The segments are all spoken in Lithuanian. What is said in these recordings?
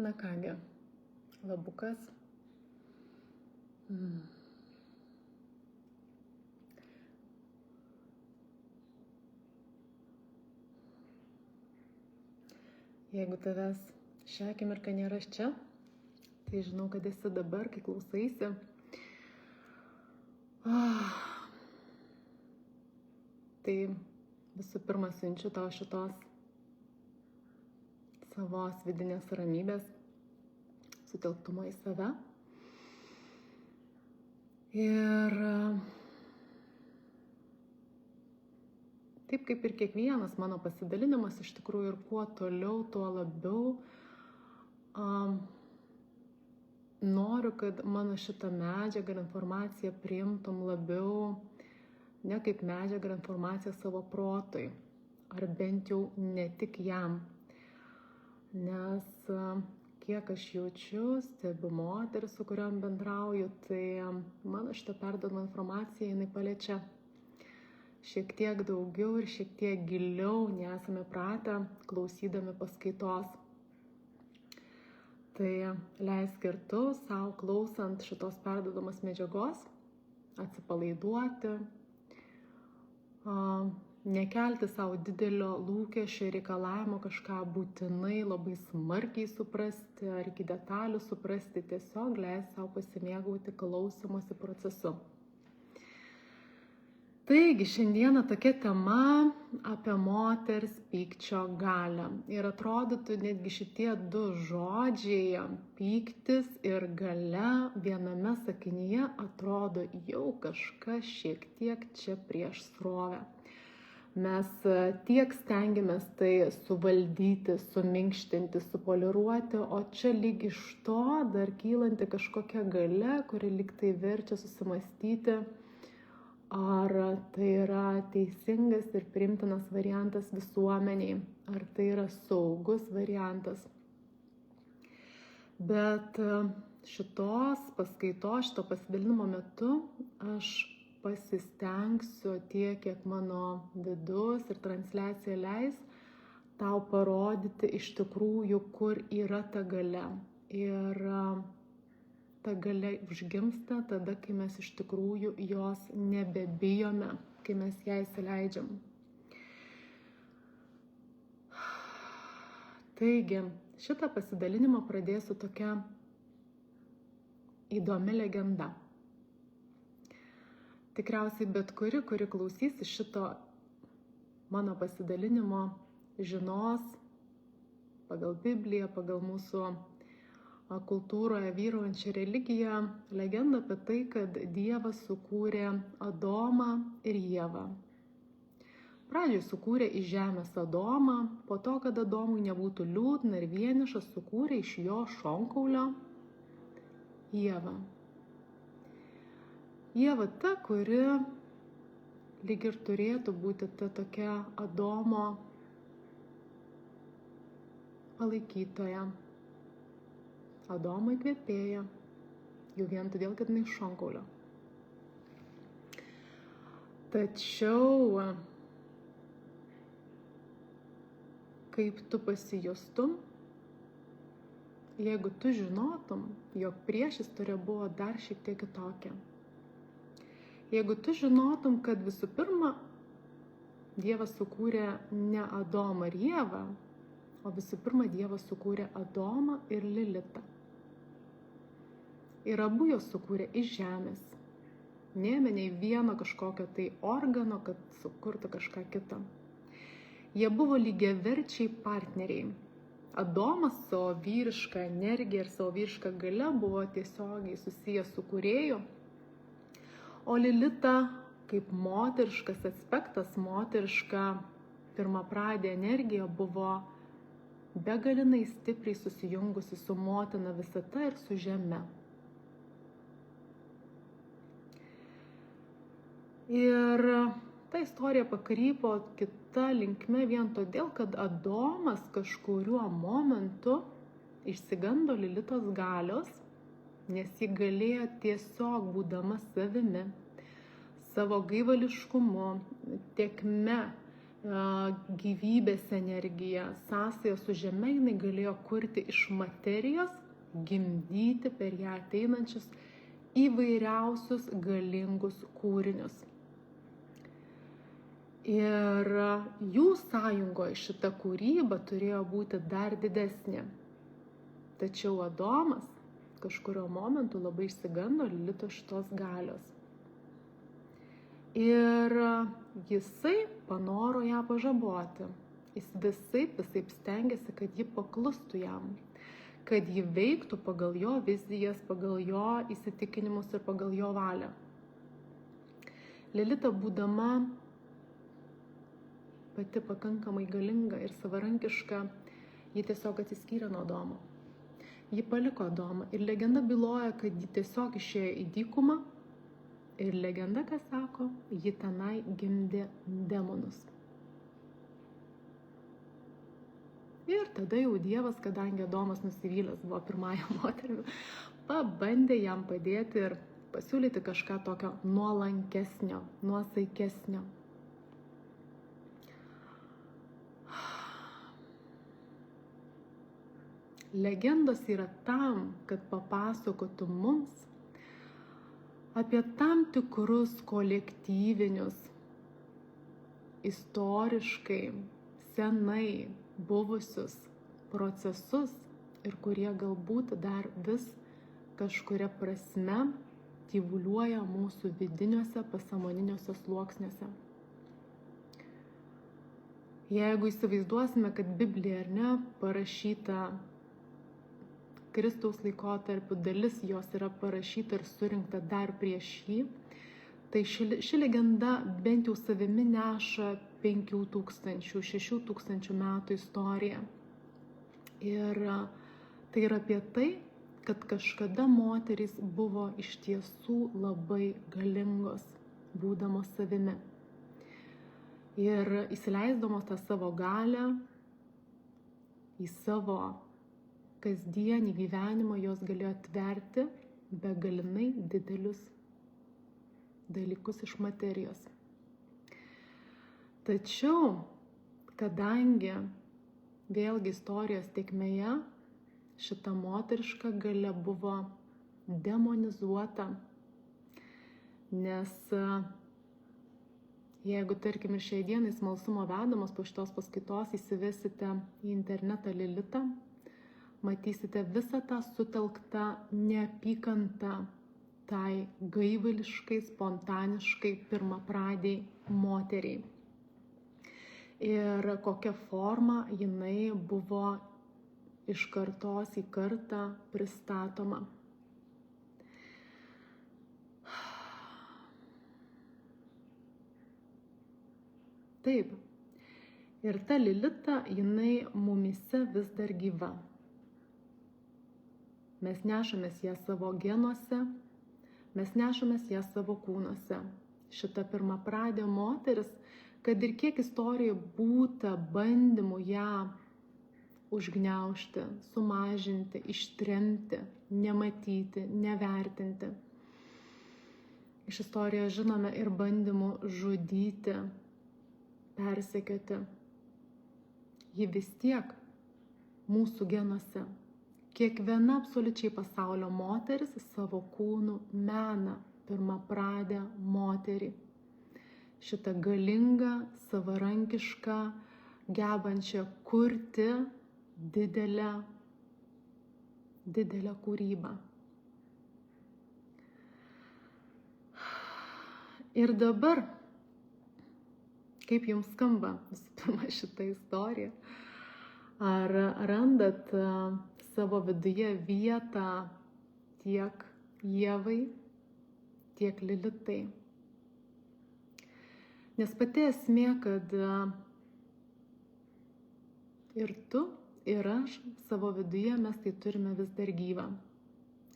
Na kągi, labukas. Jeigu tavęs šią akimirką nėra čia, tai žinau, kad esi dabar, kai klausaisi. Tai visų pirma siunčiu tau šitos savos vidinės ramybės, sutelktumo į save. Ir taip kaip ir kiekvienas mano pasidalinimas, iš tikrųjų ir kuo toliau, tuo labiau noriu, kad mano šitą medžiagą ir informaciją priimtum labiau ne kaip medžiagą ir informaciją savo protui, ar bent jau ne tik jam. Nes kiek aš jaučiu, stebiu moteris, su kuriom bendrauju, tai mano šitą perdodamą informaciją jinai paliečia šiek tiek daugiau ir šiek tiek giliau, nesame pratę klausydami paskaitos. Tai leisk ir tu savo klausant šitos perduodamos medžiagos atsipalaiduoti, nekelti savo didelio lūkesčio ir reikalavimo kažką būtinai labai smarkiai suprasti ar iki detalių suprasti, tiesiog leisk savo pasimėgauti klausymosi procesu. Taigi, šiandieną tokia tema apie moters pykčio galią. Ir atrodytų netgi šitie du žodžiai, pyktis ir galia, viename sakinyje atrodo jau kažkas šiek tiek čia prieš srovę. Mes tiek stengiamės tai suvaldyti, suminkštinti, supoliruoti, o čia lyg iš to dar kylanti kažkokia galia, kuri lyg tai verčia susimastyti, ar tai yra teisingas ir priimtinas variantas visuomeniai, ar tai yra saugus variantas. Bet šitos paskaitos, šito pasidalinimo metu aš pasistengsiu tiek, kiek mano vidus ir transliacija leis, tau parodyti iš tikrųjų, kur yra ta galia. Ir ta galia užgimsta tada, kai mes iš tikrųjų jos nebebijome, kai mes ją įsileidžiam. Taigi, šitą pasidalinimą pradėsiu tokia įdomi legenda. Tikriausiai bet kuri klausysi šito mano pasidalinimo, žinos pagal Bibliją, pagal mūsų kultūroje vyraujančią religiją, legendą apie tai, kad Dievas sukūrė Adomą ir Ievą. Pradžioj sukūrė iš žemės Adomą, po to, kad Adomui nebūtų liūdna ir vieniša, sukūrė iš jo šonkaulio Ievą. Ieva ta, kuri lyg ir turėtų būti ta tokia Adomo palaikytoja. Adomui kvepėja, jau vien todėl, kad jinai šonkaulio. Tačiau, kaip tu pasijustum, jeigu tu žinotum, jog priešistorė buvo dar šiek tiek kitokia. Jeigu tu žinotum, kad visų pirma, Dievas sukūrė ne Adomą ir Ievą, o visų pirma, Dievas sukūrė Adomą ir Lilitą. Ir abu jos sukūrė iš žemės. Neėmė nei vieno kažkokio tai organo, kad sukurtų kažką kitą. Jie buvo lygiaverčiai partneriai. Adomas savo vyrišką energiją ir savo vyrišką galią buvo tiesiogiai susijęs su kūrėju, o Lilita kaip moteriškas aspektas, moteriška pirmapradė energija buvo begalinai stipriai susijungusi su motina visata ir su žeme. Ir ta istorija pakrypo kita linkme vien todėl, kad Adomas kažkuriuo momentu išsigando Lilitos galios, nes ji galėjo tiesiog būdama savimi, savo gaivališkumu, tėkme, gyvybės energija, sąsaja su žeme, jinai galėjo kurti iš materijos, gimdyti per ją ateinančius įvairiausius galingus kūrinius. Ir jų sąjungoje šita kūryba turėjo būti dar didesnė. Tačiau Adomas kažkurio momentu labai išsigando Lilito šitos galios. Ir jisai panoro ją pažaboti. Jis visaip stengiasi, kad ji paklustų jam, kad ji veiktų pagal jo vizijas, pagal jo įsitikinimus ir pagal jo valią. Lilita, būdama pati pakankamai galinga ir savarankiška, ji tiesiog atsiskyrė nuo Adomo. Ji paliko Adomą ir legenda byloja, kad ji tiesiog išėjo į dykumą ir legenda, ką sako, ji tenai gimdė demonus. Ir tada jau Dievas, kadangi Adomas nusivylęs buvo pirmąją moterimi, pabandė jam padėti ir pasiūlyti kažką tokio nuolankesnio, nuosaikesnio. Legendos yra tam, kad papasakotų mums apie tam tikrus kolektyvinius, istoriškai, senai buvusius procesus ir kurie galbūt dar vis kažkuria prasme tyvuliuoja mūsų vidiniuose pasąmoniniuose sluoksniuose. Jeigu įsivaizduosime, kad Biblija, ar ne, parašyta Kristaus laikotarpiu, dalis jos yra parašyta ir surinkta dar prieš jį, tai ši legenda bent jau savimi neša 5000–6000 metų istoriją. Ir tai yra apie tai, kad kažkada moterys buvo iš tiesų labai galingos, būdamos savimi. Ir įsileisdamos tą savo galią į savo kasdienį gyvenimą, jos galėjo atverti begalinai didelius dalykus iš materijos. Tačiau, kadangi vėlgi istorijos tėkmėje šita moteriška galia buvo demonizuota, nes jeigu, tarkim, ir šiai dienai smalsumo vedamos po šitos paskaitos įsivesite į internetą Lilitą, matysite visą tą sutelktą neapykantą tai gaivališkai, spontaniškai, pirmapradiai moteriai. Ir kokia forma jinai buvo iš kartos į kartą pristatoma. Taip. Ir ta Lilita, jinai mumyse vis dar gyva. Mes nešamės ją savo genuose, mes nešamės ją savo kūnuose. Šita pirmapradė moteris, kad ir kiek istorijoje būta bandymų ją užgniaužti, sumažinti, ištremti, nematyti, nevertinti. Iš istorijos žinome ir bandymų žudyti, persekioti. Ji vis tiek mūsų genuose. Kiekviena absoliučiai pasaulio moteris savo kūnų mena pirmapradę moterį. Šitą galingą, savarankišką, gebančią kurti didelę kūrybą. Ir dabar, kaip jums skamba visų pirma šitą istoriją? Ar randat savo viduje vietą tiek Ievai, tiek Lilitai? Nes pati esmė, kad ir tu, ir aš savo viduje mes tai turime vis dar gyvą.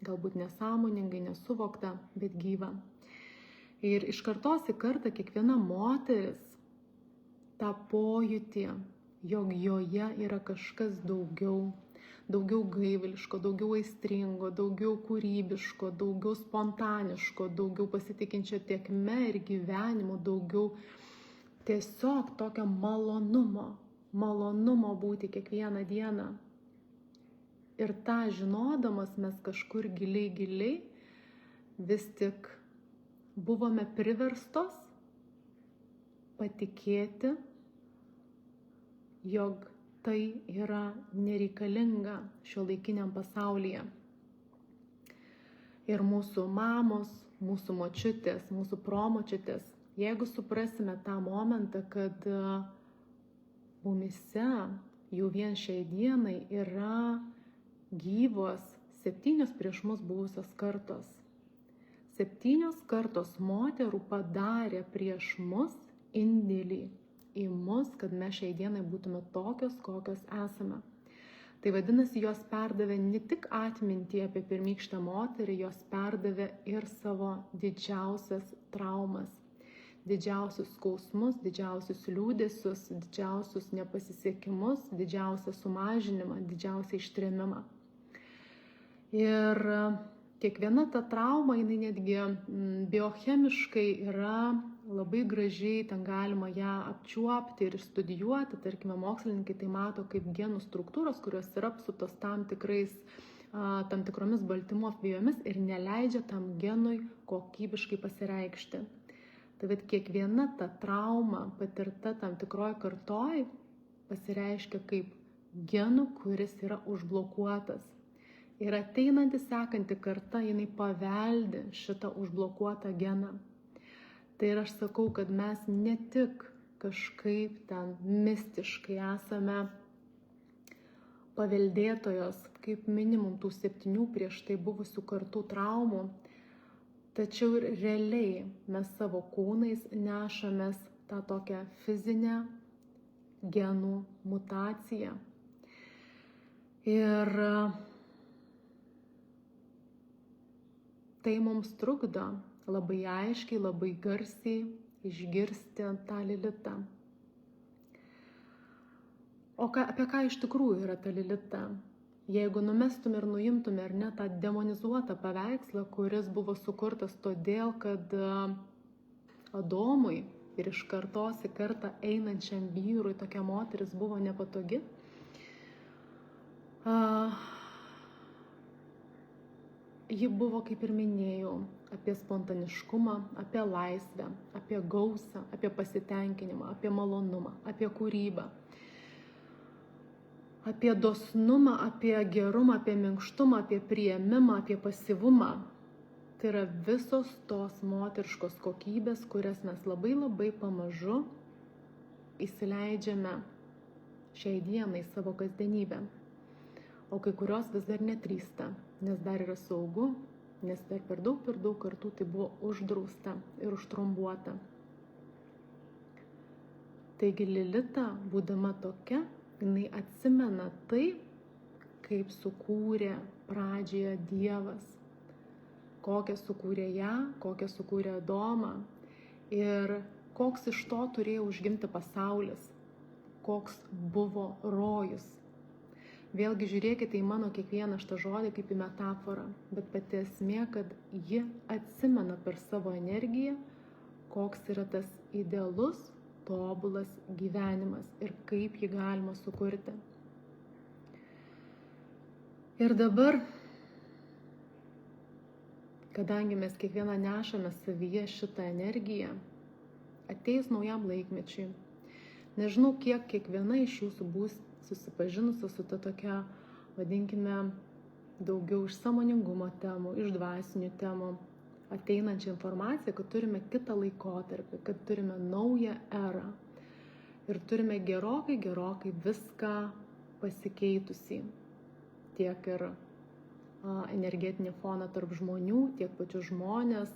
Galbūt nesąmoningai, nesuvokta, bet gyvą. Ir iš kartos į kartą kiekviena moteris tą pojūtį, jog joje yra kažkas daugiau gaivališko, daugiau aistringo, daugiau kūrybiško, daugiau spontaniško, daugiau pasitikinčio tėkme ir gyvenimu, daugiau tiesiog tokio malonumo būti kiekvieną dieną. Ir tą žinodamas mes kažkur giliai vis tik buvome priverstos patikėti, jog tai yra nereikalinga šiuolaikiniam pasaulyje. Ir mūsų mamos, mūsų močiutės, mūsų promočiutės, jeigu suprasime tą momentą, kad mumyse jau vien šiai dienai yra gyvos 7 prieš mus buvusios kartos. 7 kartos moterų padarė prieš mus indėlį į mus, kad mes šiai dienai būtume tokios, kokios esame. Tai vadinasi, jos perdavė ne tik atmintį apie pirmykštę moterį, jos perdavė ir savo didžiausias traumas, didžiausius skausmus, didžiausius liūdesius, didžiausius nepasisekimus, didžiausią sumažinimą, didžiausią ištrėmimą. Ir kiekviena ta trauma, jinai netgi biochemiškai yra labai gražiai, ten galima ją apčiuopti ir studijuoti. Tarkime, mokslininkai tai mato kaip genų struktūros, kurios yra apsuptos tam tikromis baltymų apvijomis ir neleidžia tam genui kokybiškai pasireikšti. Tai vat kiekviena ta trauma patirta tam tikroj kartoj pasireiškia kaip genų, kuris yra užblokuotas. Ir ateinanti sekanti karta, jinai paveldi šitą užblokuotą geną. Tai ir aš sakau, kad mes ne tik kažkaip ten mistiškai esame paveldėtojos, kaip minimum tų 7 prieš tai buvusių kartų traumų, tačiau ir realiai mes savo kūnais nešamės tą tokią fizinę genų mutaciją. Ir tai mums trukdo labai aiškiai, labai garsiai išgirsti tą Lilitą. O apie ką iš tikrųjų yra ta Lilita? Jeigu numestume ir nuimtume ar ne tą demonizuotą paveikslą, kuris buvo sukurtas todėl, kad Adomui ir iš kartos į kartą einančiam vyrui tokia moteris buvo nepatogi, ji buvo, kaip ir minėjau, apie spontaniškumą, apie laisvę, apie gausą, apie pasitenkinimą, apie malonumą, apie kūrybą, apie dosnumą, apie gerumą, apie minkštumą, apie priėmimą, apie pasyvumą. Tai yra visos tos moteriškos kokybės, kurias mes labai pamažu įsileidžiame šiai dienai savo kasdienybę. O kai kurios vis dar nedrįsta, nes dar yra saugu, nes per daug kartų tai buvo uždrausta ir užtrombuota. Taigi Lilita, būdama tokia, jinai atsimena tai, kaip sukūrė pradžioje Dievas, kokią sukūrė ją, kokią sukūrė Adomą ir koks iš to turėjo užgimti pasaulis, koks buvo rojus. Vėlgi žiūrėkite į mano kiekvieną šitą žodį kaip į metaforą, bet pati esmė, kad ji atsimena per savo energiją, koks yra tas idealus, tobulas gyvenimas ir kaip jį galima sukurti. Ir dabar, kadangi mes kiekvieną nešame savyje šitą energiją, ateis naujam laikmečiui, nežinau, kiek kiekviena iš jūsų bus susipažinusi su ta tokia, vadinkime, daugiau iš sąmoningumo temų, iš dvasinių temų, ateinančią informaciją, kad turime kitą laikotarpį, kad turime naują erą ir turime gerokai viską pasikeitusį. Tiek ir energetinį foną tarp žmonių, tiek pačių žmonės,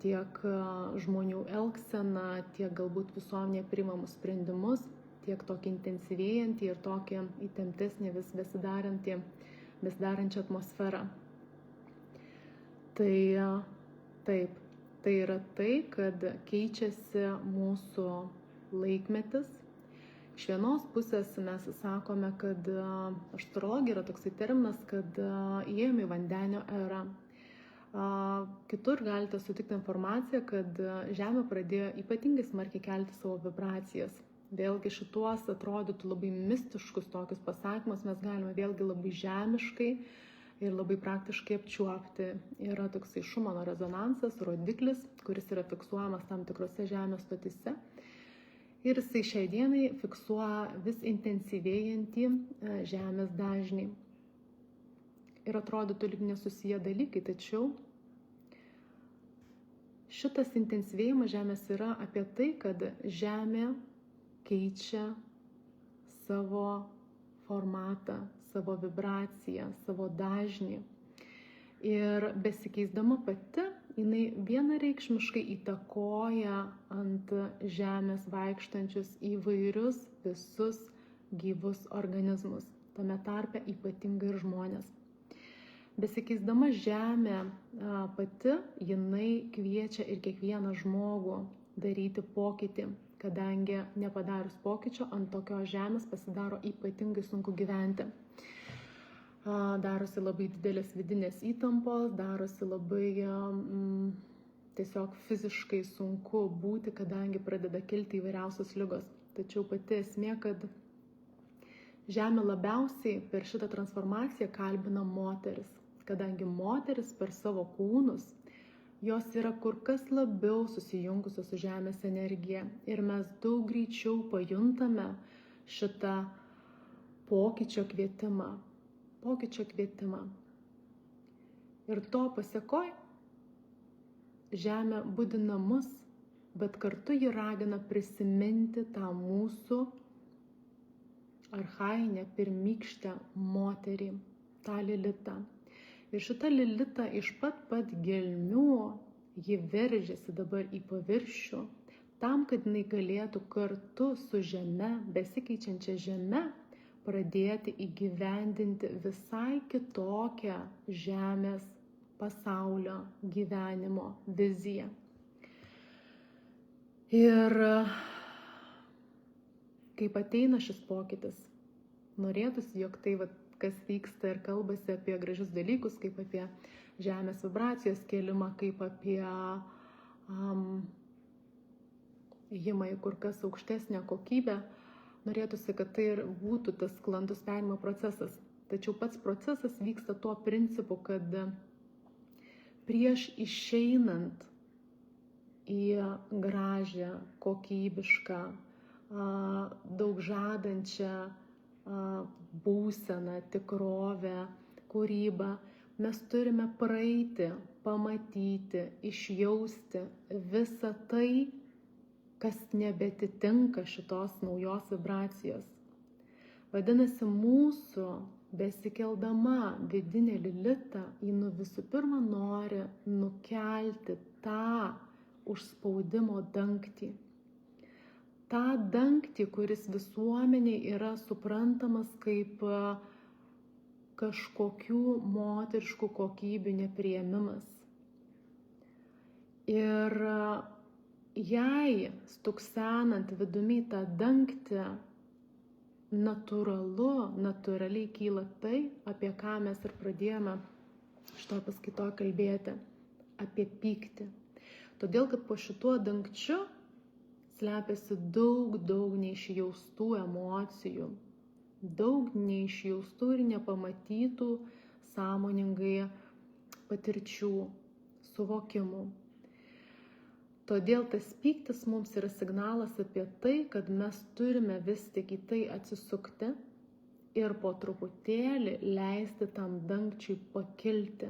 tiek žmonių elgseną, tiek galbūt visuomenėje priimamus sprendimus, tiek tokį intensyvėjantį ir tokį įtemptesnį vis besidarančią atmosferą. Tai taip, tai yra tai, kad keičiasi mūsų laikmetis. Iš vienos pusės mes sakome, kad astrologija yra toksai terminas, kad įėjome į vandenio erą. Kitur galite sutikti informaciją, kad Žemė pradėjo ypatingai smarkiai kelti savo vibracijas. Vėlgi šituos atrodytų labai mistiškus tokius pasakymus mes galime vėlgi labai žemiškai ir labai praktiškai apčiuopti. Yra toksai Šumano rezonansas, rodiklis, kuris yra fiksuojamas tam tikrose Žemės stotyse. Ir jisai šiai dienai fiksuoja vis intensyvėjantį Žemės dažnį. Ir atrodytų lyg nesusiję dalykai, tačiau šitas intensyvėjimas Žemės yra apie tai, kad Žemė keičia savo formatą, savo vibraciją, savo dažnį. Ir besikeisdama pati, jinai vienareikšmiškai įtakoja ant Žemės vaikštančius įvairius visus gyvus organizmus, tame tarpe ypatingai ir žmonės. Besikeisdama Žemė pati, jinai kviečia ir kiekvieną žmogų daryti pokytį, kadangi nepadarius pokyčio ant tokios Žemės pasidaro ypatingai sunku gyventi. Darosi labai didelės vidinės įtampos, darosi labai tiesiog fiziškai sunku būti, kadangi pradeda kilti įvairiausios ligos. Tačiau pati esmė, kad Žemė labiausiai per šitą transformaciją kalbina moteris, kadangi moteris per savo kūnus, jos yra kur kas labiau susijungusios su Žemės energija ir mes daug greičiau pajuntame šitą pokyčio kvietimą. Ir to pasekoj Žemė budina mus, bet kartu ji ragina prisiminti tą mūsų archainę, pirmykštę moterį, tą Lilitą. Ir šita Lilita iš pat gelmių, ji veržiasi dabar į paviršių, tam, kad jinai galėtų kartu su Žeme, besikeičiančia Žeme, pradėti įgyvendinti visai kitokią Žemės pasaulio gyvenimo viziją. Ir kaip ateina šis pokytis, norėtųsi, jog tai kas vyksta ir kalbasi apie gražius dalykus, kaip apie Žemės vibracijos kėlimą, kaip apie ėjimą į kur kas aukštesnę kokybę. Norėtųsi, kad tai ir būtų tas sklandus perėjimo procesas. Tačiau pats procesas vyksta tuo principu, kad prieš išeinant į gražią, kokybišką, daug žadančią būseną, tikrovę, kūrybą, mes turime praeiti, pamatyti, išjausti visą tai, kas nebetitinka šitos naujos vibracijos. Vadinasi, mūsų besikeldama vidinė Lilita, ji visų pirma nori nukelti tą užspaudimo dangtį. Ta dangtį, kuris visuomeniai yra suprantamas kaip kažkokių moteriškų kokybių nepriėmimas. Ir jei stuksenant vidumi tą dangtį, natūraliai kyla tai, apie ką mes ir pradėjome šitoje paskaitoje kalbėti, apie pyktį. Todėl, kad po šituo dangčiu slepiasi daug neišjaustų emocijų, daug neišjaustų ir nepamatytų sąmoningai patirčių, suvokimų. Todėl tas pyktis mums yra signalas apie tai, kad mes turime vis tik į tai atsisukti ir po truputėlį leisti tam dangčiui pakilti.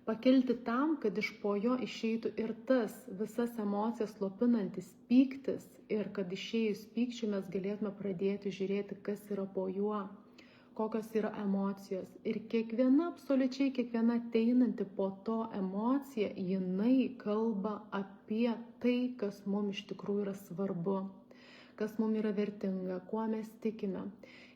Pakilti tam, kad iš po jo išeitų ir tas visas emocijas slopinantis pyktis ir kad išėjus pykčiui mes galėtume pradėti žiūrėti, kas yra po juo, kokios yra emocijos. Ir absoliučiai kiekviena ateinanti po to emocija, jinai kalba apie tai, kas mums iš tikrųjų yra svarbu, kas mums yra vertinga, kuo mes tikime.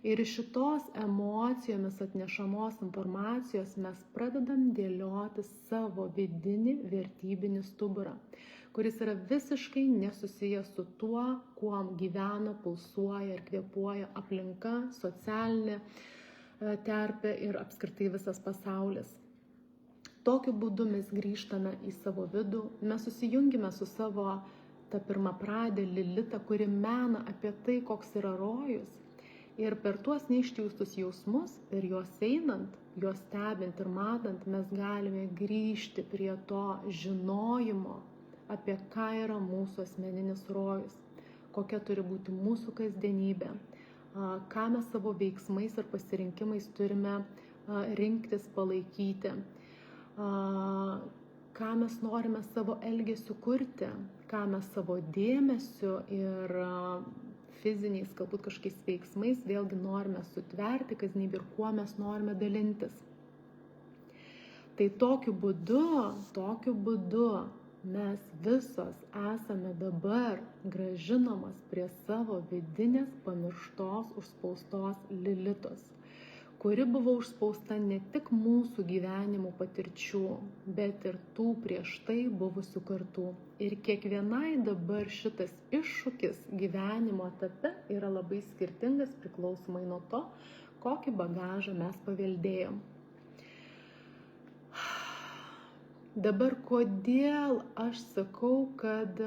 Ir iš šitos emocijomis atnešamos informacijos mes pradedam dėlioti savo vidinį vertybinį stuburą, kuris yra visiškai nesusijęs su tuo, kuom gyvena, pulsuoja ir kvėpuoja aplinka, socialinė terpė ir apskritai visas pasaulis. Tokiu būdu mes grįžtame į savo vidų, mes susijungime su savo ta pirmapradė Lilita, kuri mena apie tai, koks yra rojus. Ir per tuos neišjaustus jausmus, per juos einant, juos stebint ir matant, mes galime grįžti prie to žinojimo, apie ką yra mūsų asmeninis rojus, kokia turi būti mūsų kasdienybė, ką mes savo veiksmais ir pasirinkimais turime rinktis, palaikyti, ką mes norime savo elgesiu kurti, ką mes savo dėmesiu ir fiziniais, galbūt kažkokiais veiksmais vėlgi norime sutverti kasdienybę ir kuo mes norime dalintis. Tai tokiu būdu mes visos esame dabar grąžinamas prie savo vidinės pamirštos, užspaustos Lilitos, kuri buvo užspausta ne tik mūsų gyvenimų patirčių, bet ir tų prieš tai buvusių kartų. Ir kiekvienai dabar šitas iššūkis gyvenimo etape yra labai skirtingas priklausomai nuo to, kokį bagažą mes paveldėjom. Dabar kodėl aš sakau, kad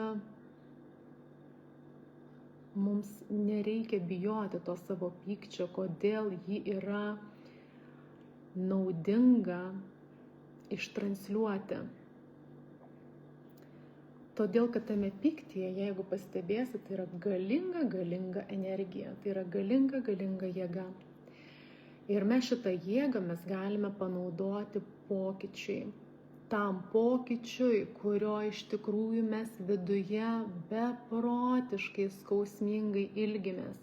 mums nereikia bijoti to savo pykčio, kodėl jį yra naudinga ištransliuoti. Todėl, kad tame pyktyje, jeigu pastebėsit, tai yra galinga energija, tai yra galinga jėga. Ir mes šitą jėgą mes galime panaudoti pokyčiui. Tam pokyčiui, kurio iš tikrųjų mes viduje beprotiškai skausmingai ilgimės.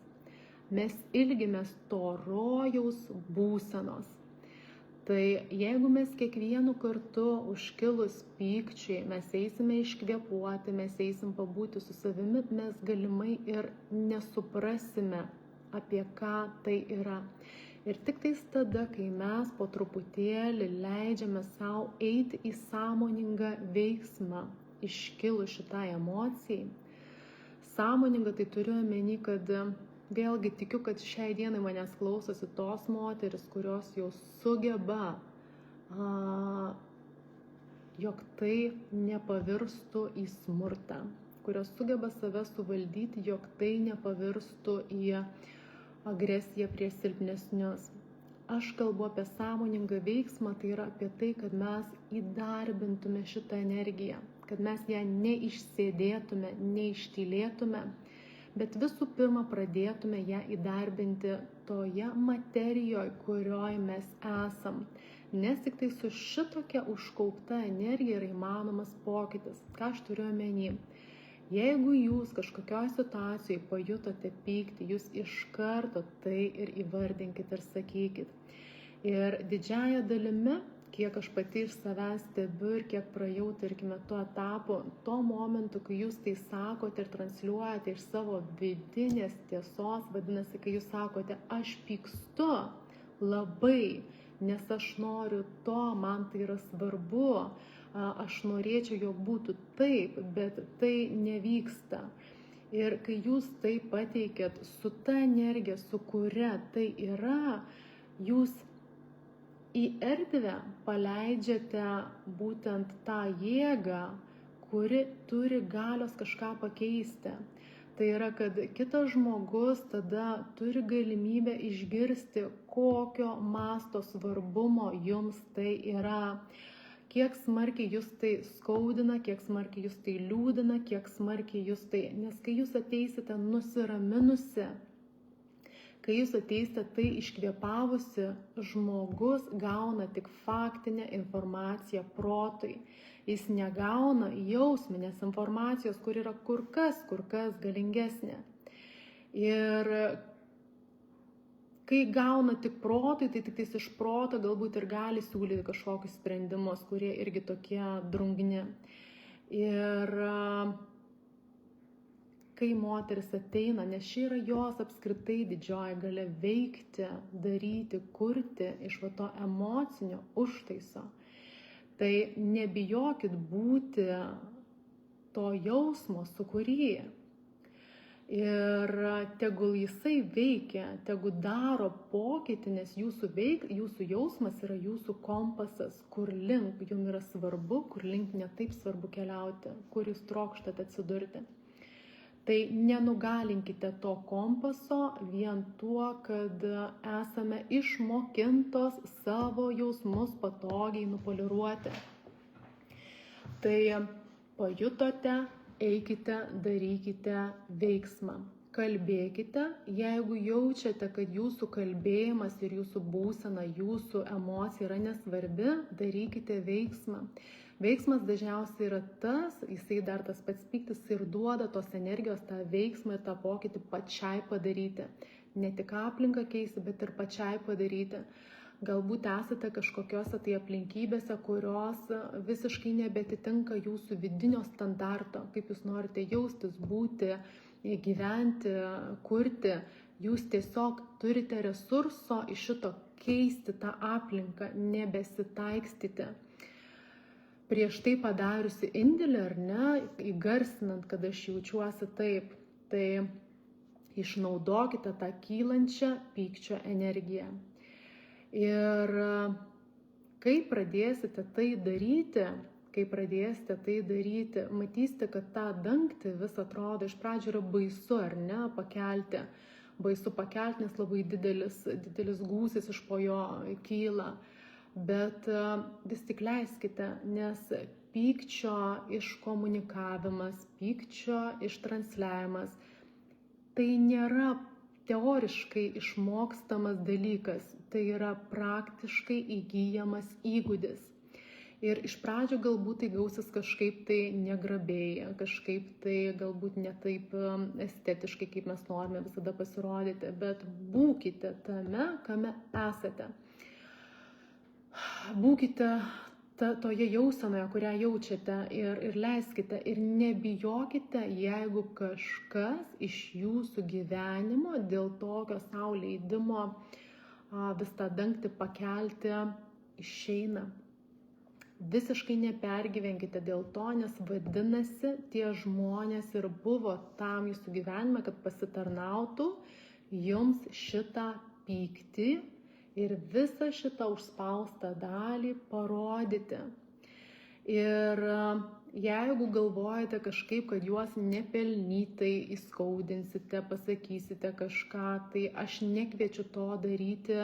Mes ilgimės to rojaus būsenos. Tai jeigu mes kiekvienu kartu užkilus pykčiui, mes eisime iškvėpuoti, mes eisim pabūti su savimi, mes galimai ir nesuprasime, apie ką tai yra. Ir tik tais tada, kai mes po truputėlį leidžiame savo eiti į sąmoningą veiksmą, iškilus šitai emocijai. Sąmoninga tai turiu omeny, kad vėlgi tikiu, kad šiai dienai manęs klausosi tos moteris, kurios jau sugeba, jog tai nepavirstų į smurtą, kurios sugeba save suvaldyti, jog tai nepavirstų į agresiją prieš silpnesnius. Aš kalbu apie sąmoningą veiksmą, tai yra apie tai, kad mes įdarbintume šitą energiją, kad mes ją neišsėdėtume, neištylėtume, bet visų pirma pradėtume ją įdarbinti toje materijoje, kurioje mes esam. Nes tik tai su šitokia užkaupta energija yra įmanomas pokytis. Ką aš turiu omeny? Jeigu jūs kažkokioj situacijai pajutote pyktį, jūs iš karto tai ir įvardinkit ir sakykit. Ir didžiąja dalimi, kiek aš pati iš savęs stebiu ir kiek praėjau, tarkime, tuo etapu, tuo momentu, kai jūs tai sakote ir transliuojate iš savo vidinės tiesos, vadinasi, kai jūs sakote, aš pykstu labai, nes aš noriu to, man tai yra svarbu, aš norėčiau, jog būtų taip, bet tai nevyksta. Ir kai jūs tai pateikėt su ta energija, su kuria tai yra, jūs į erdvę paleidžiate būtent tą jėgą, kuri turi galios kažką pakeisti. Tai yra, kad kitas žmogus tada turi galimybę išgirsti, kokio masto svarbumo jums tai yra. Kiek smarkiai jūs tai skaudina, kiek smarkiai jūs tai liūdina, kiek smarkiai jūs tai... Nes kai jūs ateisite nusiraminusi, kai jūs ateisite tai iškvėpavusi, žmogus gauna tik faktinę informaciją protui. Jis negauna jausminės informacijos, kur yra kur kas galingesnė. Ir kai gauna tik protui, tai tik iš proto galbūt ir gali siūlyti kažkokius sprendimus, kurie irgi tokie drungni. Ir kai moteris ateina, nes ši yra jos apskritai didžioji galia veikti, daryti, kurti iš to emocinio užtaiso, tai nebijokit būti to jausmo sukūrėja. Ir tegul jisai veikia, tegul daro pokytį, nes jūsų jausmas yra jūsų kompasas, kur link jums yra svarbu, kur link netaip svarbu keliauti, kur jūs trokštate atsidurti. Tai nenugalinkite to kompaso vien tuo, kad esame išmokintos savo jausmus patogiai nupoliruoti. Tai pajutote, eikite, darykite veiksmą. Kalbėkite, jeigu jaučiate, kad jūsų kalbėjimas ir jūsų būsena, jūsų emocija yra nesvarbi, darykite veiksmą. Veiksmas dažniausiai yra jisai dar tas pats pyktis ir duoda tos energijos tą veiksmą ir tą pokytį pačiai padaryti. Ne tik aplinką keisti, bet ir pačiai padaryti. Galbūt esate kažkokiose tai aplinkybėse, kurios visiškai nebetitinka jūsų vidinio standarto, kaip jūs norite jaustis, būti, gyventi, kurti. Jūs tiesiog turite resurso iš šito keisti tą aplinką, nebesitaikstyti. Prieš tai padariusi indėlį, ar ne, įgarsinant, kad aš jaučiuosi taip, tai išnaudokite tą kylančią pykčio energiją. Ir kai pradėsite tai daryti, matysite, kad tą dangtį vis atrodo, iš pradžių yra baisu, ar ne, pakelti. Baisu pakelti, nes labai didelis gūsis iš po jo kyla. Bet vis tik leiskite, nes pykčio iškomunikavimas, pykčio ištransliavimas, tai nėra teoriškai išmokstamas dalykas, tai yra praktiškai įgyjamas įgūdis. Ir iš pradžių galbūt tai gausis kažkaip tai negrabiai, kažkaip tai galbūt ne taip estetiškai, kaip mes norime visada pasirodyti, bet būkite tame, kame esate. Būkite toje jausenoje, kurią jaučiate ir leiskite ir nebijokite, jeigu kažkas iš jūsų gyvenimo dėl tokio sau leidimo vis tą dangtį pakelti išeina. Visiškai nepergyvenkite dėl to, nes vadinasi, tie žmonės ir buvo tam jūsų gyvenime, kad pasitarnautų jums šitą pyktį ir visą šitą užspaustą dalį parodyti. Ir jeigu galvojate kažkaip, kad juos nepelnytai įskaudinsite, pasakysite kažką, tai aš nekviečiu to daryti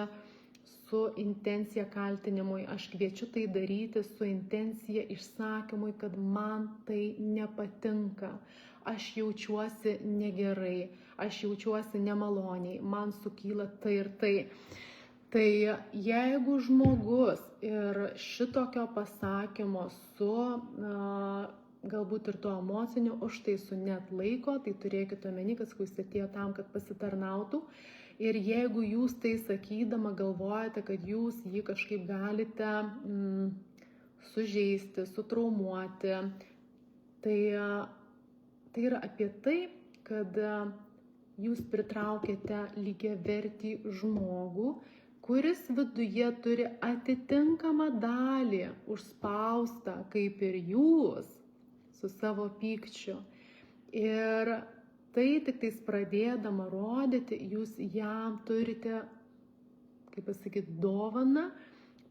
su intencija kaltinimui, aš kviečiu tai daryti su intencija išsakymui, kad man tai nepatinka, aš jaučiuosi negerai, aš jaučiuosi nemaloniai, man sukyla tai ir tai. Tai jeigu žmogus ir šitokio pasakymo su galbūt ir tuo emociniu užtaisu net laiko, tai turėkite omeny, kad jis atėjo tam, kad pasitarnautų. Ir jeigu jūs tai sakydama galvojate, kad jūs jį kažkaip galite sužeisti, sutraumuoti, tai yra apie tai, kad jūs pritraukėte lygiavertį žmogų, kuris viduje turi atitinkamą dalį užspaustą, kaip ir jūs, su savo pykčiu. Ir tai tik tais pradėdama rodyti, jūs jam turite, kaip pasakyti, dovaną,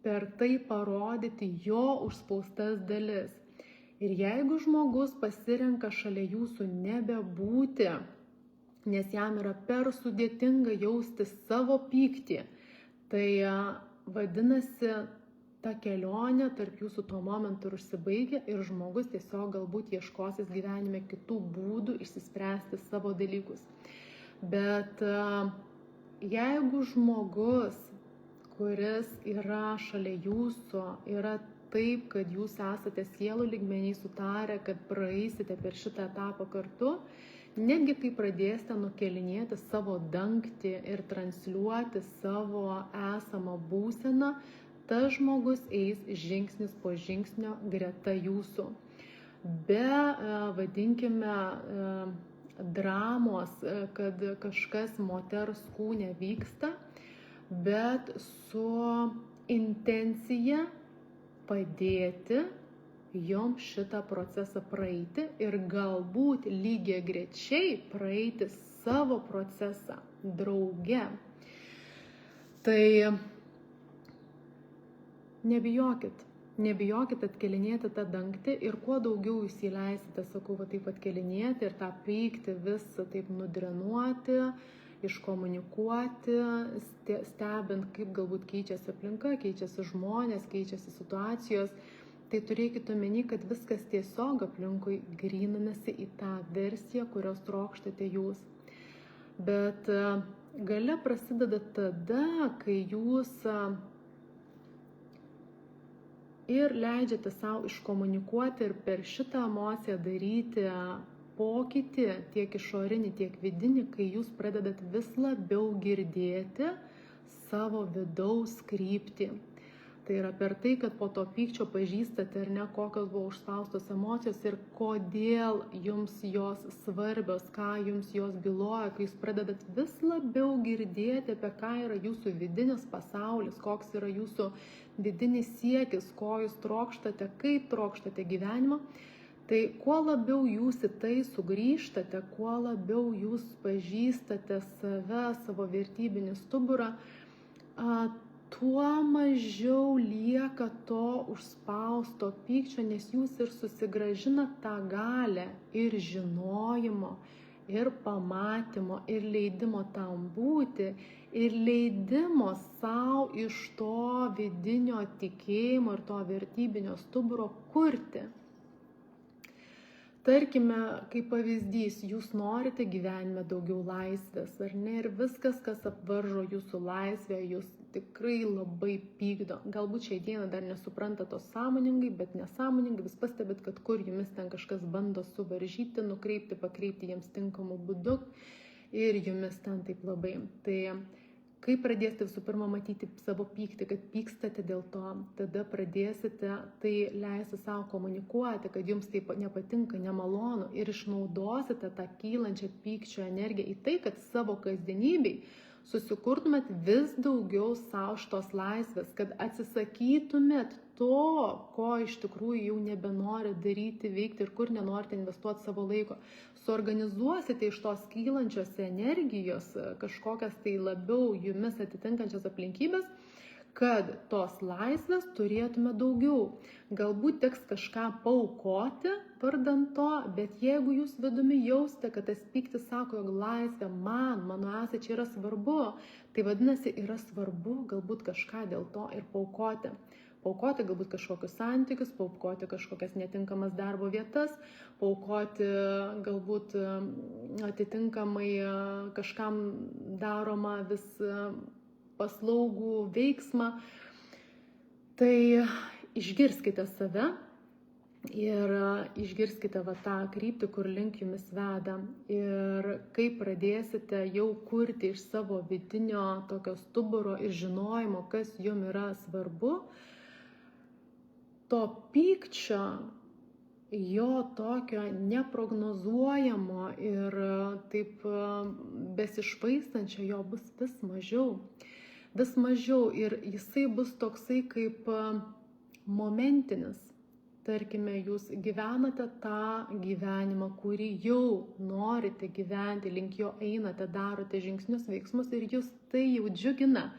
per tai parodyti jo užspaustas dalis. Ir jeigu žmogus pasirenka šalia jūsų nebebūti, nes jam yra per sudėtinga jausti savo pyktį, tai vadinasi, ta kelionė tarp jūsų tuo momentu ir užsibaigia ir žmogus tiesiog galbūt ieškosis gyvenime kitų būdų išsispręsti savo dalykus. Bet jeigu žmogus, kuris yra šalia jūsų, yra taip, kad jūs esate sielų lygmenį sutarę, kad praeisite per šitą etapą kartu, netgi kai pradėsite nukelinėti savo dangtį ir transliuoti savo esamą būseną, tas žmogus eis žingsnis po žingsnio greta jūsų. Be, vadinkime, dramos, kad kažkas moters kūne vyksta, bet su intencija padėti jums šitą procesą praeiti ir galbūt lygiagrečiai praeiti savo procesą drauge. Tai nebijokit atkelinėti tą dangtį ir kuo daugiau jūs įleisite, sakau, taip atkelinėti ir tą pyktį visą taip nudrenuoti, iškomunikuoti, stebint, kaip galbūt keičiasi aplinka, keičiasi žmonės, keičiasi situacijos, tai turėkite omeny, kad viskas tiesiog aplinkui gryninasi į tą versiją, kurios trokštate jūs. Bet galia prasideda tada, kai jūs ir leidžiate savo iškomunikuoti ir per šitą emociją daryti pokytį, tiek išorinį, tiek vidinį, kai jūs pradedat vis labiau girdėti savo vidaus kryptį. Tai yra per tai, kad po to pykčio pažįstate ar ne, kokios buvo užspaustos emocijos ir kodėl jums jos svarbios, ką jums jos byloja, kai jūs pradedat vis labiau girdėti, apie ką yra jūsų vidinis pasaulis, koks yra jūsų vidinis siekis, ko jūs trokštate, kaip trokštate gyvenimą. Tai kuo labiau jūs į tai sugrįžtate, kuo labiau jūs pažįstate save, savo vertybinį stuburą, tuo mažiau lieka to užspausto pykčio, nes jūs ir susigrąžinat tą galią ir žinojimo, ir pamatymo, ir leidimo tam būti, ir leidimo savo iš to vidinio tikėjimo ir to vertybinio stuburo kurti. Tarkime, kaip pavyzdys, jūs norite gyvenime daugiau laisvės, ar ne? Ir viskas, kas apvaržo jūsų laisvę, jūs tikrai labai pykdo. Galbūt šiai dieną dar nesupranta to sąmoningai, bet nesąmoningai vis pastebit, kad kur jumis ten kažkas bando suvaržyti, nukreipti, pakreipti jiems tinkamu būdu ir jumis ten taip labai. Tai kai pradėsite visų pirma matyti savo pyktį, kad pykstate dėl to, tada pradėsite tai leisti savo komunikuoti, kad jums tai nepatinka, nemalonu ir išnaudosite tą kylančią pykčio energiją į tai, kad savo kasdienybei susikurtumėt vis daugiau savo šitos laisvės, kad atsisakytumėt to, ko iš tikrųjų jau nebenorit daryti, veikti ir kur nenorite investuoti savo laiko. Suorganizuosite iš tos kylančios energijos kažkokias tai labiau jumis atitinkančias aplinkybės, kad tos laisvės turėtume daugiau. Galbūt teks kažką paaukoti vardan to, bet jeigu jūs vidumi jausite, kad tas pyktis sako, jog laisvė mano esai yra svarbu, tai vadinasi yra svarbu galbūt kažką dėl to ir paaukoti. Paaukoti galbūt kažkokius santykius, paaukoti kažkokias netinkamas darbo vietas, paaukoti galbūt atitinkamai kažkam daroma vis paslaugų veiksmą. Tai išgirskite save ir išgirskite tą kryptį, kur link jumis veda. Ir kai pradėsite jau kurti iš savo vidinio tokio stuburo ir žinojimo, kas jums yra svarbu, to pykčio, jo tokio neprognozuojamo ir taip besišvaistančio jo bus vis mažiau ir jisai bus toksai kaip momentinis. Tarkime, jūs gyvenate tą gyvenimą, kurį jau norite gyventi, link jo einate, darote žingsnius, veiksmus ir jūs tai jau džiugina.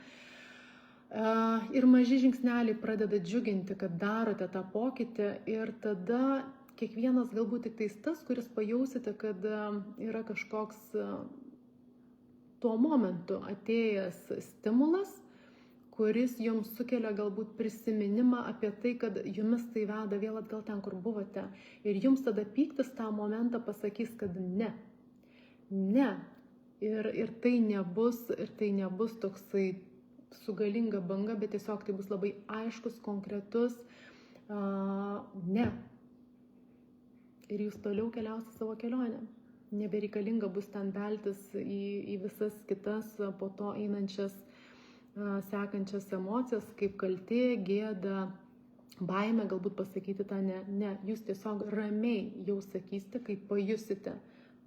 Ir maži žingsneliai pradeda džiuginti, kad darote tą pokytį ir tada kiekvienas galbūt tik tais tas, kuris pajausite, kad yra kažkoks tuo momentu atėjęs stimulas, kuris jums sukelia galbūt prisiminimą apie tai, kad jumis tai veda vėl atgal ten, kur buvote. Ir jums tada pyktis tą momentą pasakys, kad ne. Ir tai nebus toksai su galinga banga, bet tiesiog tai bus labai aiškus, konkretus ne. Ir jūs toliau keliausite savo kelionę. Nebereikalinga bus ten veltis į visas kitas po to einančias, sekančias emocijas, kaip kaltė, gėda, baimė, galbūt pasakyti tą ne. Ne, jūs tiesiog ramiai jau sakysite, kai pajusite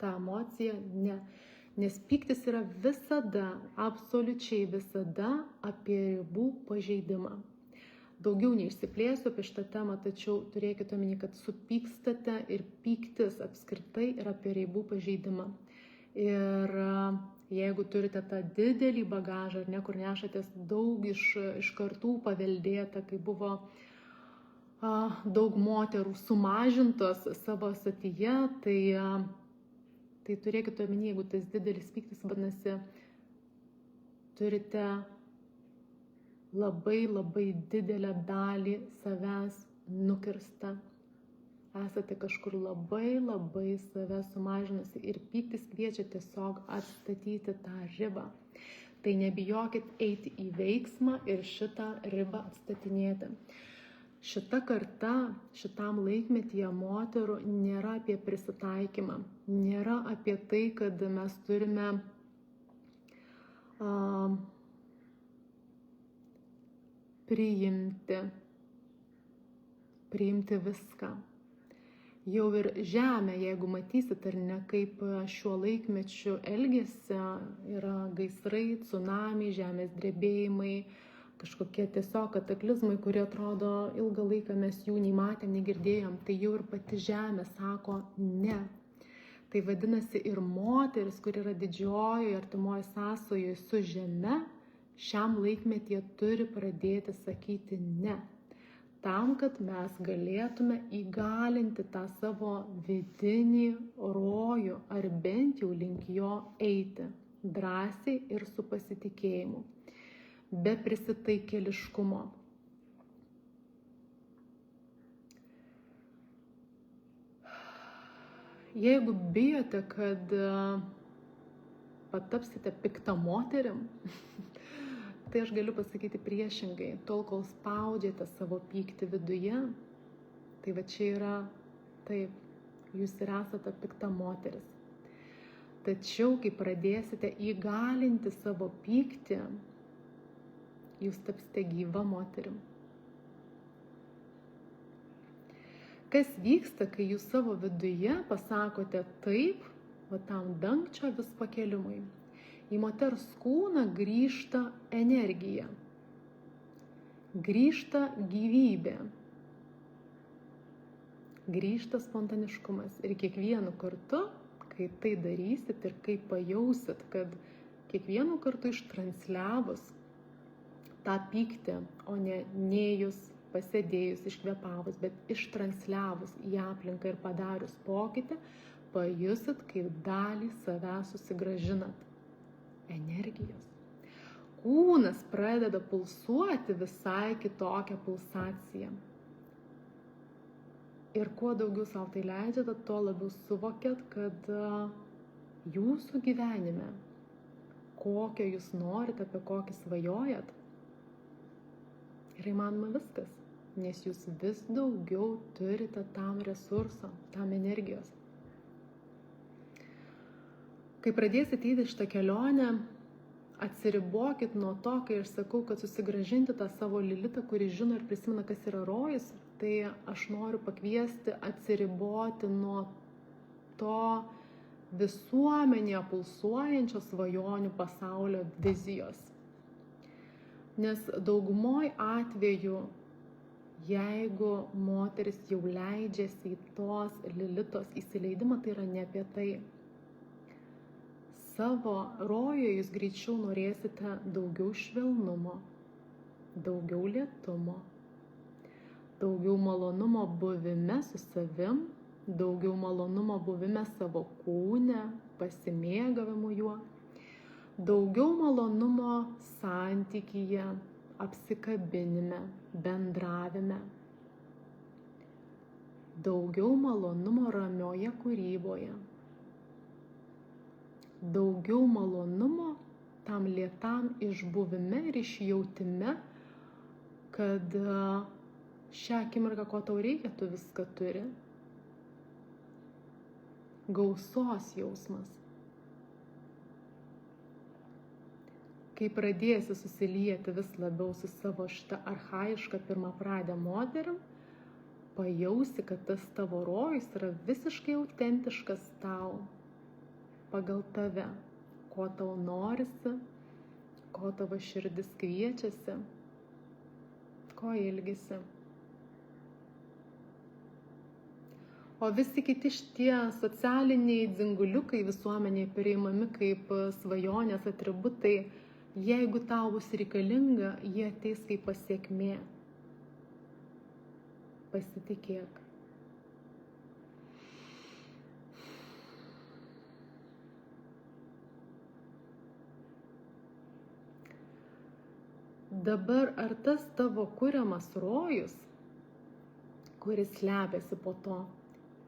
tą emociją ne. Nes pyktis yra visada, absoliučiai visada apie ribų pažeidimą. Daugiau neišsiplėsiu apie šitą temą, tačiau turėkite omeny, kad supykstate ir pyktis apskritai yra apie ribų pažeidimą. Ir jeigu turite tą didelį bagažą, ar ne, kur nešatės daug iš kartų paveldėta, kai buvo daug moterų sumažintos savo satyje, tai turėkite omeny, jeigu tas didelis pyktis, vadinasi, turite labai didelę dalį savęs nukirstą. Esate kažkur labai save sumažinusi ir pyktis kviečia tiesiog atstatyti tą ribą. Tai nebijokit eiti į veiksmą ir šitą ribą atstatinėti. Šita karta, šitam laikmetyje moterų nėra apie prisitaikymą, nėra apie tai, kad mes turime priimti viską. Jau ir žemė, jeigu matysit ar ne, kaip šiuo laikmečiu elgiasi, yra gaisrai, tsunamiai, žemės drebėjimai, kažkokie tiesiog kataklizmai, kurie atrodo ilgą laiką mes jų nei matėm, nei girdėjom, tai jau ir pati žemė sako ne. Tai vadinasi ir moteris, kur yra didžiojoje artimoje sąsajoje su žeme, šiam laikmetyje turi pradėti sakyti ne. Tam, kad mes galėtume įgalinti tą savo vidinį rojų, ar bent jau link jo eiti, drąsiai ir su pasitikėjimu, be prisitaikėliškumo. Jeigu bijote, kad patapsite pikta moterim, tai aš galiu pasakyti priešingai, tol kol spaudžiate savo pyktį viduje, tai va čia yra taip, jūs ir esate pikta moteris. Tačiau, kai pradėsite įgalinti savo pyktį, jūs tapsite gyva moterim. Kas vyksta, kai jūs savo viduje pasakote taip, va tam dangčio vis pakėlimui? Į moters kūną grįžta energija, grįžta gyvybė, grįžta spontaniškumas. Ir kiekvienu kartu, kai tai darysit ir kai pajausit, kad kiekvienu kartu ištransliavus tą pyktį, o ne nėjus, pasėdėjus, iškvėpavus, bet ištransliavus į aplinką ir padarius pokytį, pajusit, kaip dalį savęs susigrąžinat. Energijos. Kūnas pradeda pulsuoti visai kitokią pulsaciją. Ir kuo daugiau savo tai leidžiate, tuo labiau suvokėt, kad jūsų gyvenime, kokio jūs norite, apie kokį svajojat, yra įmanoma viskas, nes jūs vis daugiau turite tam resurso, tam energijos. Kai pradėsite eiti šitą kelionę, atsiribokit nuo to, kai aš sakau, kad susigrąžinti tą savo Lilitą, kuri žino ir prisimena, kas yra rojus, tai aš noriu pakviesti atsiriboti nuo to visuomenėje pulsuojančio svajonių pasaulio vizijos. Nes daugumoj atveju, jeigu moteris jau leidžiasi į tos Lilitos įsileidimą, tai yra ne apie tai. Savo rojuje jūs greičiau norėsite daugiau švelnumo, daugiau lėtumo, daugiau malonumo buvime su savim, daugiau malonumo buvime savo kūne, pasimėgavimu juo, daugiau malonumo santykyje, apsikabinime, bendravime, daugiau malonumo ramioje kūryboje, daugiau malonumo tam lėtam išbuvime ir išjautime, kad šią akimirką, ko tau reikia, tu viską turi. Gausos jausmas. Kai pradėsi susilieti vis labiau su savo šitą archaišką pirmapradę moterim, pajausi, kad tas tavo rojus yra visiškai autentiškas tau. Pagal tave, ko tau norisi, ko tavo širdis kviečiasi, ko ilgisi. O visi kiti šitie socialiniai dzinguliukai visuomeniai priimami kaip svajonės atributai, jeigu tau bus reikalinga, jie ateis kaip pasekmė. Pasitikėk. Dabar ar tas tavo kuriamas rojus, kuris slepiasi po to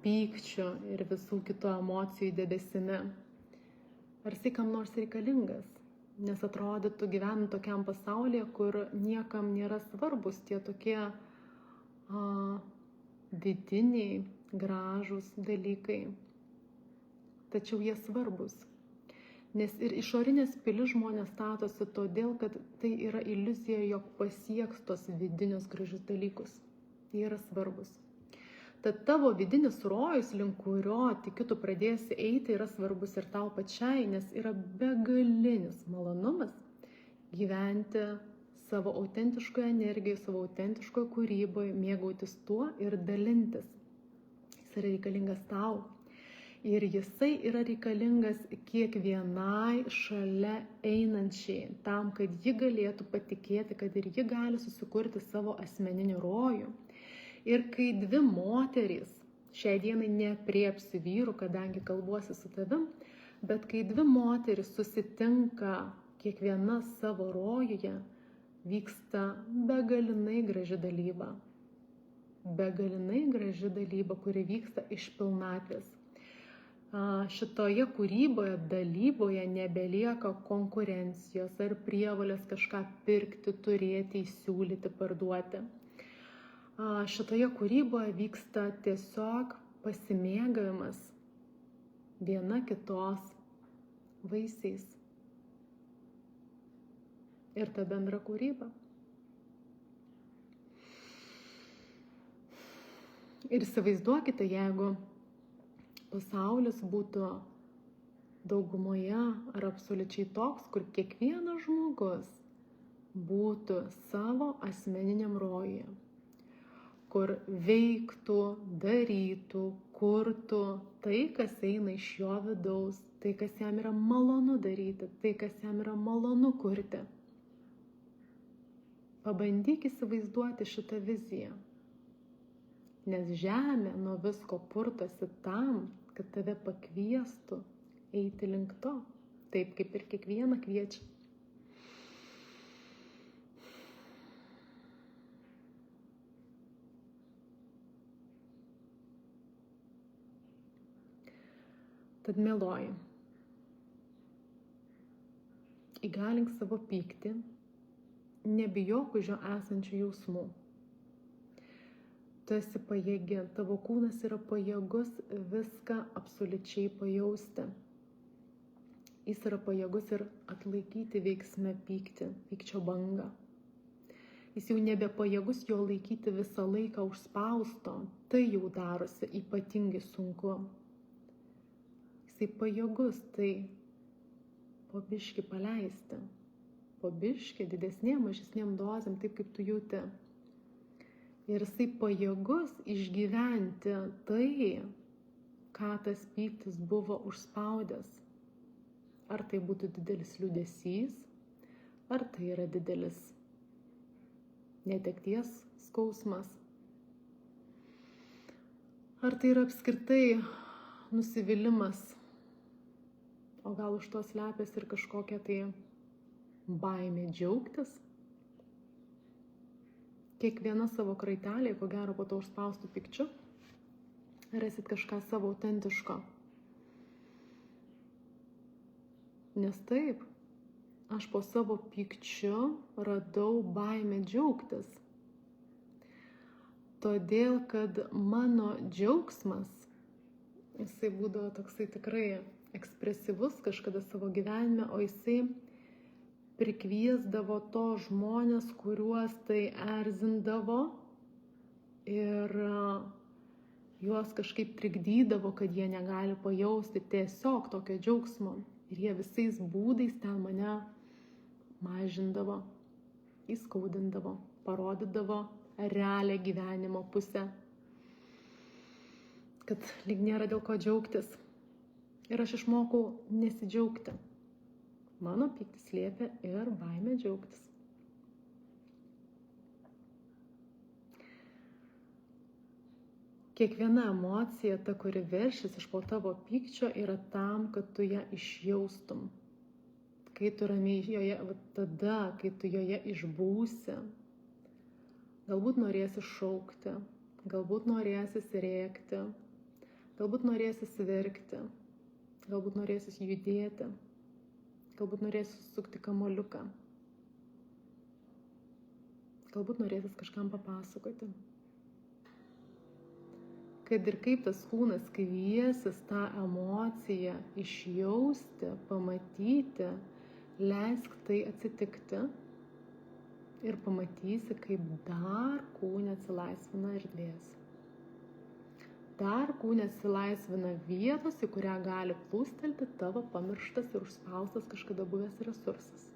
pykčiu ir visų kitų emocijų debesimi, ar jisai kam nors reikalingas? Nes atrodytų gyvenant tokiam pasaulyje, kur niekam nėra svarbus tie tokie vidiniai, gražūs dalykai. Tačiau jie svarbus. Nes ir išorinės pilis žmonės statosi todėl, kad tai yra iliuzija, jog pasieks tos vidinius gražius dalykus. Jie yra svarbus. Tad tavo vidinis rojus, link kurio tikiu tu pradėsi eiti, yra svarbus ir tau pačiai, nes yra begalinis malonumas gyventi savo autentiškoje energijoje, savo autentiškoje kūryboje, mėgautis tuo ir dalintis. Jis yra reikalingas tau. Ir jisai yra reikalingas kiekvienai šalia einančiai, tam, kad ji galėtų patikėti, kad ir ji gali susikurti savo asmeninį rojų. Ir kai dvi moterys, šiai dienai neapriepsiu vyrų, kadangi kalbuosi su tavim, bet kai dvi moterys susitinka kiekviena savo rojuje, vyksta begalinai graži dalyba. Begalinai graži dalyba, kuri vyksta iš pilnatvės. Šitoje kūryboje, dalyboje nebelieka konkurencijos ar prievolės kažką pirkti, turėti, įsiūlyti, parduoti. Šitoje kūryboje vyksta tiesiog pasimėgavimas viena kitos vaisiais. Ir ta bendra kūryba. Ir įsivaizduokite, jeigu pasaulis būtų daugumoje ar absoliučiai toks, kur kiekvienas žmogus būtų savo asmeniniam rojuje, kur veiktų, darytų, kurtų tai, kas eina iš jo vidaus, tai, kas jam yra malonu daryti, tai, kas jam yra malonu kurti. Pabandyk įsivaizduoti šitą viziją, nes žemė nuo visko purtosi tam, kad tave pakviestų eiti link to, taip kaip ir kiekvieną kviečia. Tad mieloji, įgalink savo pyktį, nebijok už jo esančių jausmų. Tu esi pajėgi, tavo kūnas yra pajėgus viską absoliučiai pajausti. Jis yra pajėgus ir atlaikyti veiksme pyktį, pykčio bangą. Jis jau nebepajėgus jo laikyti visą laiką užspausto, tai jau darosi ypatingai sunku. Jisai pajėgus tai po biškį paleisti, po biškį didesnėm, mažesnėm dozėm, taip kaip tu jauti. Ir jisai pajėgus išgyventi tai, ką tas pyktis buvo užspaudęs. Ar tai būtų didelis liūdesys, ar tai yra didelis netekties skausmas, ar tai yra apskritai nusivylimas, o gal už to slepiasi ir kažkokia tai baimė džiaugtis. Kiekviena savo kraitelė, ko gero po to užspaustų pykčiu, rasit kažką savo autentiško. Nes taip, aš po savo pykčiu radau baimę džiaugtis. Todėl, kad mano džiaugsmas, jisai būdavo toksai tikrai ekspresyvus kažkada savo gyvenime, o jisai prikviesdavo to žmonės, kuriuos tai erzindavo ir juos kažkaip trikdydavo, kad jie negali pajausti tiesiog tokio džiaugsmo. Ir jie visais būdais ten mane mažindavo, įskaudindavo. parodydavo realią gyvenimo pusę, kad lyg nėra dėl ko džiaugtis. Ir aš išmokau nesidžiaugti. Mano pyktis slėpė ir baimę džiaugtis. Kiekviena emocija, ta, kuri veršis iš po tavo pykčio, yra tam, kad tu ją išjaustum. Kai tu ramiai joje, tada, kai tu joje išbūsi, galbūt norėsi šaukti, galbūt norėsi rėkti, galbūt norėsi verkti, galbūt norėsi judėti, galbūt norėsi sukti kamuoliuką, galbūt norėsi kažkam papasakoti. Kad ir kaip tas kūnas kviesis tą emociją išjausti, pamatyti, leisk tai atsitikti ir pamatysi, kaip dar kūne atsilaisvina erdvės. Dar kūne atsilaisvina vietos, į kurią gali plūstelti tavo pamirštas ir užspaustas kažkada buvęs resursas.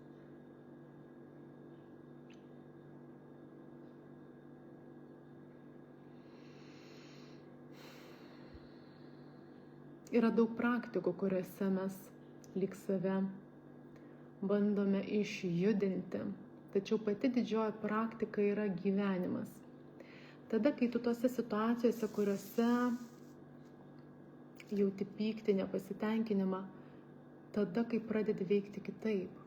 Yra daug praktikų, kuriuose mes lyg save bandome išjudinti, tačiau pati didžioji praktika yra gyvenimas. Tada, kai tu tose situacijose, kuriuose jauti pyktį, nepasitenkinimą, tada, kai pradedi veikti kitaip.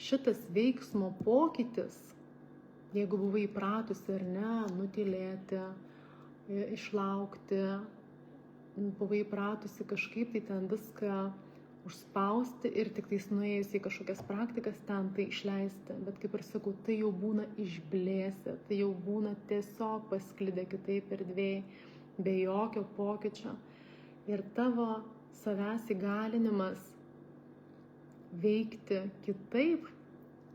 Šitas veiksmo pokytis, jeigu buvai įpratusi ar ne, nutylėti, išlaukti, buvai įpratusi kažkaip tai ten viską užspausti ir tik tais nuėjus į kažkokias praktikas ten tai išleisti. Bet kaip ir sakau, tai jau būna išblėsę, tai jau būna tiesiog pasklidę kitaip erdvėj, be jokio pokyčio. Ir tavo savęs įgalinimas veikti kitaip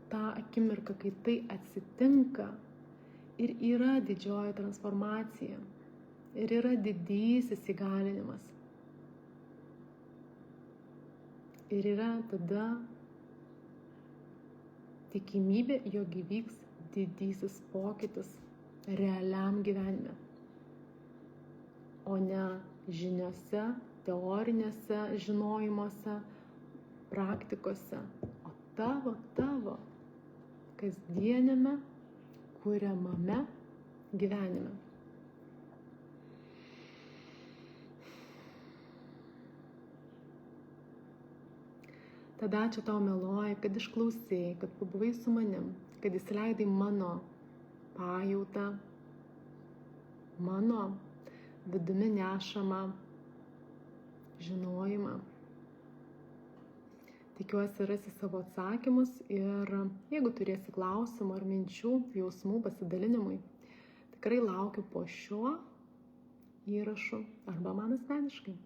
tą akimirką, kai tai atsitinka, ir yra didžioji transformacija. Ir yra didysis įgalinimas. Ir yra tada tikimybė, jog įvyks didysis pokytis realiam gyvenime. O ne žiniose, teorinėse žinojimuose, praktikose, o tavo kasdieniame, kuriamame gyvenime. Tada ačiū tau, mieloji, kad išklausėjai, kad pabuvai su manim, kad įsileidai mano pajautą, mano vidumi nešamą žinojimą. Tikiuosi rasi savo atsakymus ir jeigu turėsi klausimų ar minčių, jausmų pasidalinimui, tikrai laukiu po šiuo įrašu arba man asmeniškai.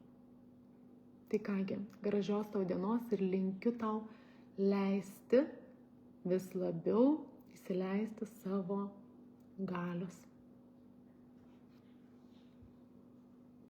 Tai kągi, gražios tau dienos ir linkiu tau leisti vis labiau įsileisti savo galios.